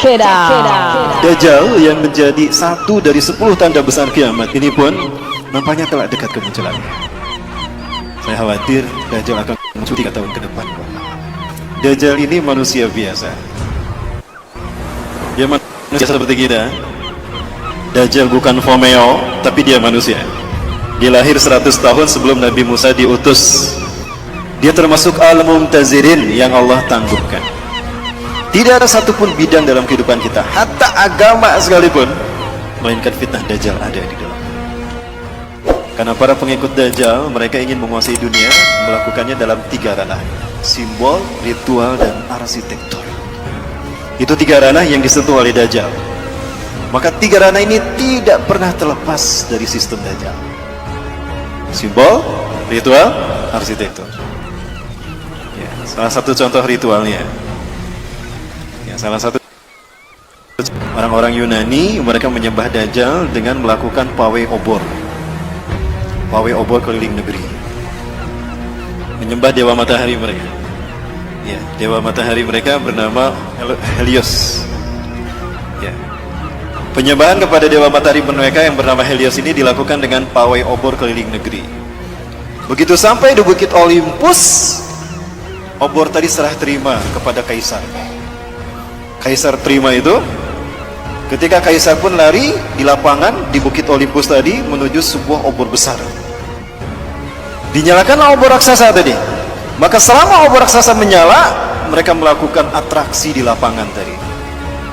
it out. Dajjal yang menjadi satu dari 10 tanda besar kiamat ini pun nampaknya telah dekat kemunculannya. Saya khawatir Dajjal akan muncul 3 tahun ke depan. Dajjal ini manusia biasa. Dia manusia seperti kita. Dajjal bukan Romeo, tapi dia manusia. Dia lahir 100 tahun sebelum Nabi Musa diutus. Dia termasuk al-mumtazirin yang Allah tangguhkan. Tidak ada satupun bidang dalam kehidupan kita, hatta agama sekalipun, melainkan fitnah Dajjal ada di dalam. Karena para pengikut Dajjal, mereka ingin menguasai dunia, melakukannya dalam 3 ranah: simbol, ritual, dan arsitektur. Itu 3 ranah yang disentuh oleh Dajjal. Maka 3 ranah ini tidak pernah terlepas dari sistem Dajjal: simbol, ritual, arsitektur. Ya, salah satu contoh ritualnya, salah satu orang-orang Yunani, mereka menyembah Dajjal dengan melakukan pawai obor. Pawai obor keliling negeri, menyembah dewa matahari mereka. Ya, dewa matahari mereka bernama Helios. Ya. Penyembahan kepada dewa matahari mereka yang bernama Helios ini dilakukan dengan pawai obor keliling negeri. Begitu sampai di Bukit Olympus, obor tadi serah terima kepada kaisar. Kaisar terima itu. Ketika kaisar pun lari di lapangan di Bukit Olympus tadi menuju sebuah obor besar. Dinyalakanlah obor raksasa tadi. Maka selama obor raksasa menyala, mereka melakukan atraksi di lapangan tadi.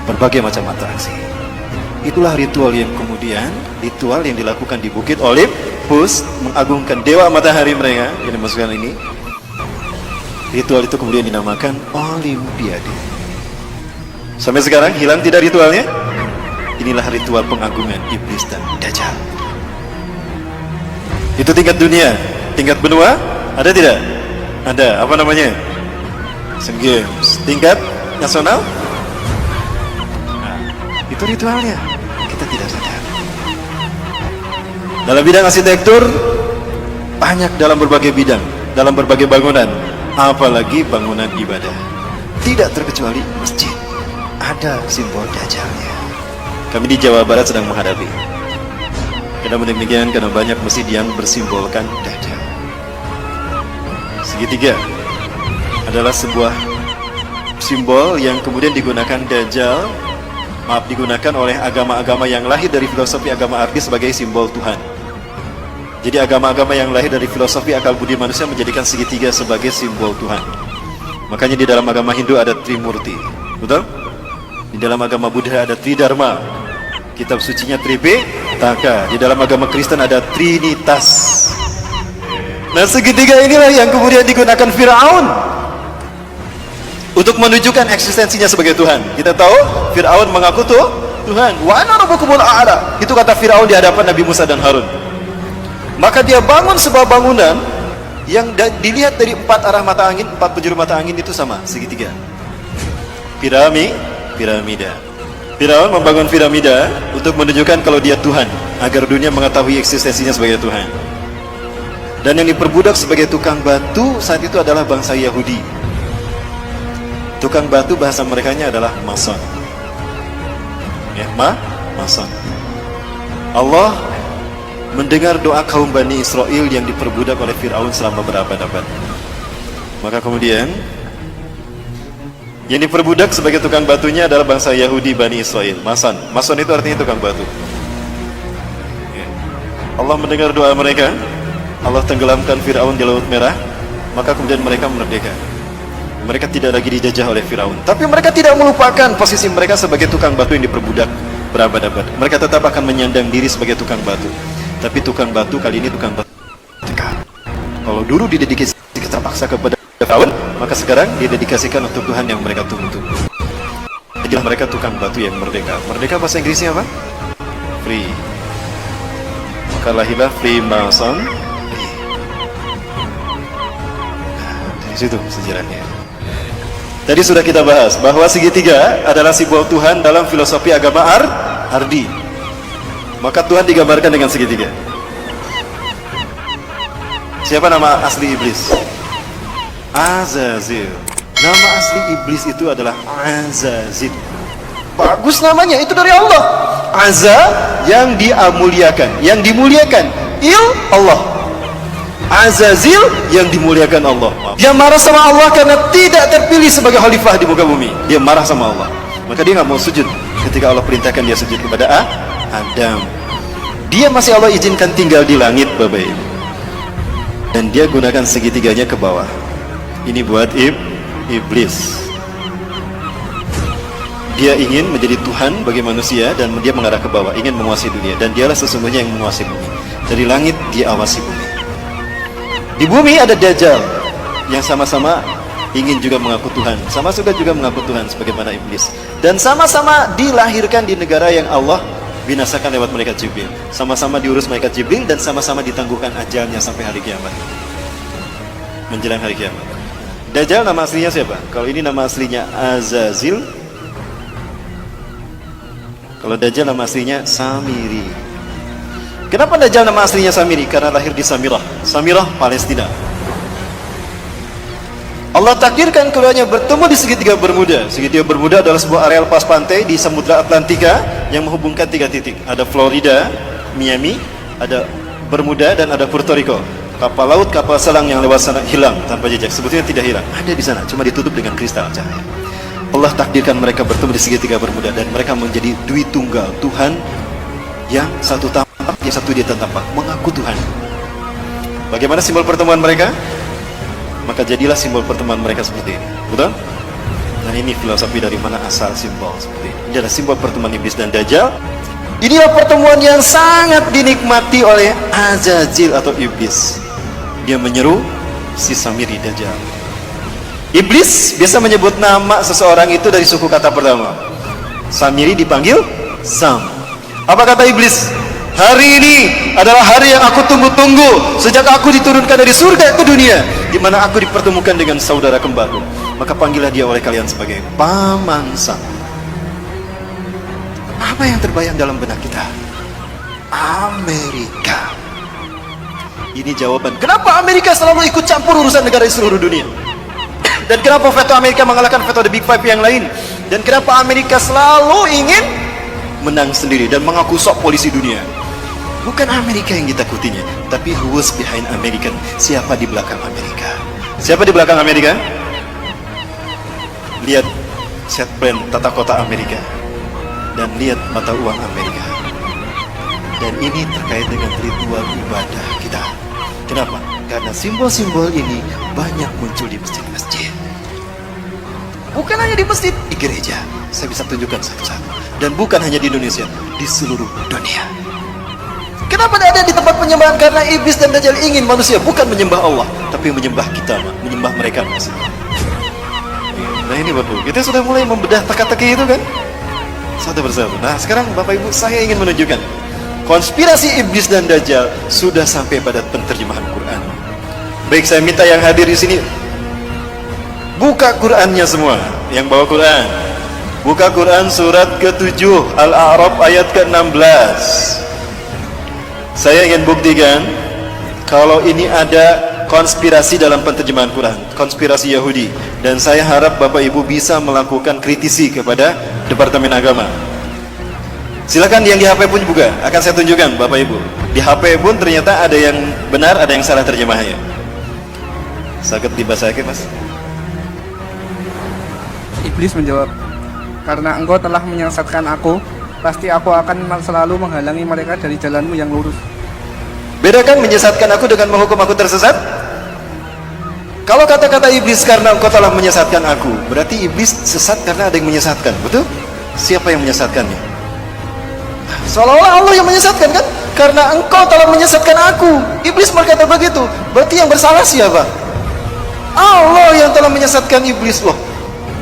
Berbagai macam atraksi. Itulah ritual yang kemudian dilakukan di Bukit Olympus, mengagungkan dewa matahari mereka yang dimasukkan ini. Ritual itu kemudian dinamakan Olimpiade. Sampai sekarang hilang tidak ritualnya? Inilah ritual pengagungan iblis dan Dajjal. Itu tingkat dunia. Tingkat benua ada tidak? Ada. Apa namanya? Asian Games. Tingkat nasional? Nah, itu ritualnya. Kita tidak sadar. Dalam bidang arsitektur, banyak dalam berbagai bidang, dalam berbagai bangunan, apalagi bangunan ibadah. Tidak terkecuali masjid, ada simbol Dajjalnya. Kami di Jawa Barat sedang menghadapi. Kenapa demikian? Karena banyak masjid yang bersimbolkan Dajjal. Segitiga adalah sebuah simbol yang kemudian digunakan digunakan oleh agama-agama yang lahir dari filosofi agama arti sebagai simbol Tuhan. Jadi agama-agama yang lahir dari filosofi akal budi manusia menjadikan segitiga sebagai simbol Tuhan. Makanya di dalam agama Hindu ada Trimurti, betul? Di dalam agama Buddha ada Tridharma, kitab sucinya Tripitaka. Di dalam agama Kristen ada Trinitas. Nah, segitiga inilah yang kemudian digunakan Firaun untuk menunjukkan eksistensinya sebagai Tuhan. Kita tahu Firaun mengaku Tuhan. Wa ana rabbukumul a'la. Itu kata Firaun di hadapan Nabi Musa dan Harun. Maka dia bangun sebuah bangunan yang dilihat dari 4 arah mata angin, 4 penjuru mata angin itu sama, segitiga. Piramida. Firaun membangun piramida untuk menunjukkan kalau dia Tuhan, agar dunia mengetahui eksistensinya sebagai Tuhan. Dan yang diperbudak sebagai tukang batu saat itu adalah bangsa Yahudi. Tukang batu bahasa merekanya adalah mason. Ya, mason. Allah mendengar doa kaum Bani Israel yang diperbudak oleh Firaun selama berabad-abad. Maka kemudian yang diperbudak sebagai tukang batunya adalah bangsa Yahudi Bani Israel. Mason itu artinya tukang batu. Allah mendengar doa mereka. Allah tenggelamkan Firaun di Laut Merah. Maka kemudian mereka merdeka. Mereka tidak lagi dijajah oleh Firaun. Tapi mereka tidak melupakan posisi mereka sebagai tukang batu yang diperbudak berabad-abad. Mereka tetap akan menyandang diri sebagai tukang batu. Tapi tukang batu kali ini tukang batu tegak. Kalau dulu didedikasi terpaksa kepada Firaun, maka sekarang didedikasikan untuk Tuhan yang mereka tunggu. Jadilah mereka tukang batu yang merdeka. Merdeka bahasa Inggrisnya apa? Free. Maka lahirlah Freemason. Dari situ sejarahnya. Tadi sudah kita bahas bahwa segitiga adalah simbol Tuhan dalam filosofi agama Ardi. Maka Tuhan digambarkan dengan segitiga. Siapa nama asli iblis? Azazil. Nama asli iblis itu adalah Azazil. bagus namanya, itu dari Allah. Azza yang dimuliakan, yang dimuliakan. Allah. Azazil yang dimuliakan Allah. Dia marah sama Allah karena tidak terpilih sebagai khalifah di muka bumi. Dia marah sama Allah, maka dia nggak mau sujud ketika Allah perintahkan dia sujud kepada Adam. Dia masih Allah izinkan tinggal di langit, Bapak Ibu, dan dia gunakan segitiganya ke bawah. Ini buat iblis. Dia ingin menjadi Tuhan bagi manusia dan dia mengarah ke bawah, ingin menguasai dunia, dan dialah sesungguhnya yang menguasai bumi. Dari langit dia awasi bumi. Di bumi ada Dajjal yang sama-sama ingin juga mengaku Tuhan, sama juga mengaku Tuhan sebagaimana iblis, dan sama-sama dilahirkan di negara yang Allah binasakan lewat malaikat Jibril. Sama-sama diurus malaikat Jibril dan sama-sama ditangguhkan ajalnya sampai hari kiamat, menjelang hari kiamat. Dajjal nama aslinya siapa? Kalau ini nama aslinya Azazil. Kalau Dajjal nama aslinya Samiri. Kenapa Dajjal nama aslinya Samiri? Karena lahir di Samirah, Palestina. Allah takdirkan keduanya bertemu di segitiga Bermuda. Segitiga Bermuda adalah sebuah area lepas pantai di Samudra Atlantika yang menghubungkan 3 titik. Ada Florida, Miami, ada Bermuda, dan ada Puerto Rico. Kapal laut, kapal selam yang lewat sana hilang tanpa jejak. Sebetulnya tidak hilang, ada di sana, cuma ditutup dengan kristal cahaya. Allah takdirkan mereka bertemu di segitiga Bermuda dan mereka menjadi dui tunggal, Tuhan yang satu tampak, yang satu dia tampak, mengaku Tuhan. Bagaimana simbol pertemuan mereka? Maka jadilah simbol pertemuan mereka seperti ini. Betul? Dan ini filosofi dari mana asal simbol seperti ini. Ini adalah simbol pertemuan iblis dan Dajjal. Inilah pertemuan yang sangat dinikmati oleh Azazil atau iblis. Dia menyeru si Samiri Dajjal. Iblis biasa menyebut nama seseorang itu dari suku kata pertama. Samiri dipanggil Sam. Apa kata iblis? Hari ini adalah hari yang aku tunggu-tunggu sejak aku diturunkan dari surga ke dunia, di mana aku dipertemukan dengan saudara kembarku. Maka panggillah dia oleh kalian sebagai Paman Sam. Apa yang terbayang dalam benak kita? Amerika. Ini jawaban kenapa Amerika selalu ikut campur urusan negara di seluruh dunia, dan kenapa veto Amerika mengalahkan veto the Big Five yang lain, dan kenapa Amerika selalu ingin menang sendiri dan mengaku sok polisi dunia. Bukan Amerika yang ditakutinya, tapi who was behind American. Siapa di belakang Amerika? Siapa di belakang Amerika? Lihat set plan tata kota Amerika dan lihat mata uang Amerika. Dan ini terkait dengan ritual ibadah kita. Kenapa? Karena simbol-simbol ini banyak muncul di masjid-masjid. Bukan hanya di masjid, di gereja. Saya bisa tunjukkan satu-satu. Dan bukan hanya di Indonesia, di seluruh dunia. Kenapa tidak ada di tempat penyembahan? Karena iblis dan Dajjal ingin manusia bukan menyembah Allah, tapi menyembah kita, menyembah mereka. Nah ini Bapak, kita sudah mulai membedah teka-teki itu kan? Satu persatu. Nah sekarang Bapak Ibu, saya ingin menunjukkan konspirasi iblis dan Dajjal sudah sampai pada penterjemahan Quran. Baik, saya minta yang hadir di sini buka Qurannya semua. Yang bawa Quran, buka Quran surat ke-7 Al-A'raf ayat ke-16. Saya ingin buktikan kalau ini ada konspirasi dalam penterjemahan Quran, konspirasi Yahudi, dan saya harap Bapak Ibu bisa melakukan kritisi kepada Departemen Agama. Silakan yang di HP pun juga akan saya tunjukkan Bapak Ibu. Di HP pun ternyata ada yang benar, ada yang salah terjemahnya. Sakit dibasahkan Mas. Iblis menjawab, karena engkau telah menyesatkan aku, pasti aku akan selalu menghalangi mereka dari jalanmu yang lurus. Bedakan menyesatkan aku dengan menghukum aku tersesat? Kalau kata-kata iblis karena engkau telah menyesatkan aku, berarti iblis sesat karena ada yang menyesatkan, betul? Siapa yang menyesatkannya? Seolah-olah Allah yang menyesatkan kan? Karena engkau telah menyesatkan aku. Iblis berkata begitu. Berarti yang bersalah siapa? Allah yang telah menyesatkan iblis. Loh,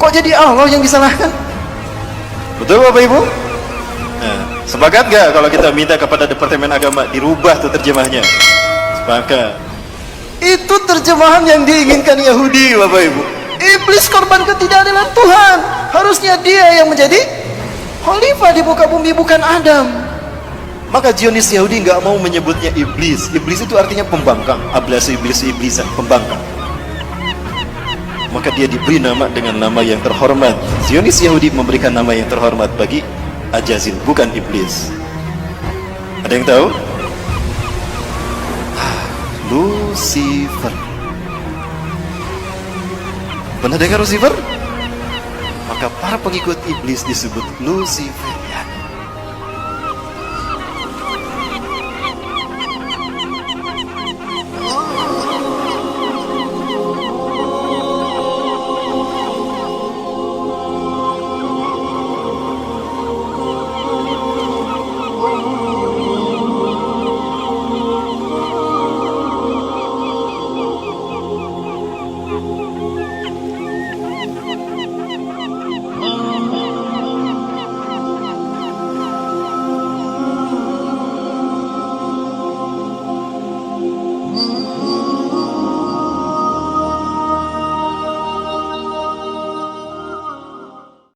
kok jadi Allah yang disalahkan? Betul Bapak Ibu? Nah, sepakat gak kalau kita minta kepada Departemen Agama dirubah tuh terjemahnya? Sepakat. Itu terjemahan yang diinginkan Yahudi Bapak Ibu. Iblis korban ketidakadilan Tuhan. Harusnya dia yang menjadi khalifah di muka bumi, bukan Adam. Maka Zionis Yahudi nggak mau menyebutnya iblis. Iblis itu artinya pembangkang. Ablasi iblis, iblisan, pembangkang. maka dia diberi nama dengan nama yang terhormat. Zionis Yahudi memberikan nama yang terhormat bagi Ajazil, bukan iblis. Ada yang tahu? Lucifer. Pernah dengar Lucifer? Maka para pengikut iblis disebut Luciferian.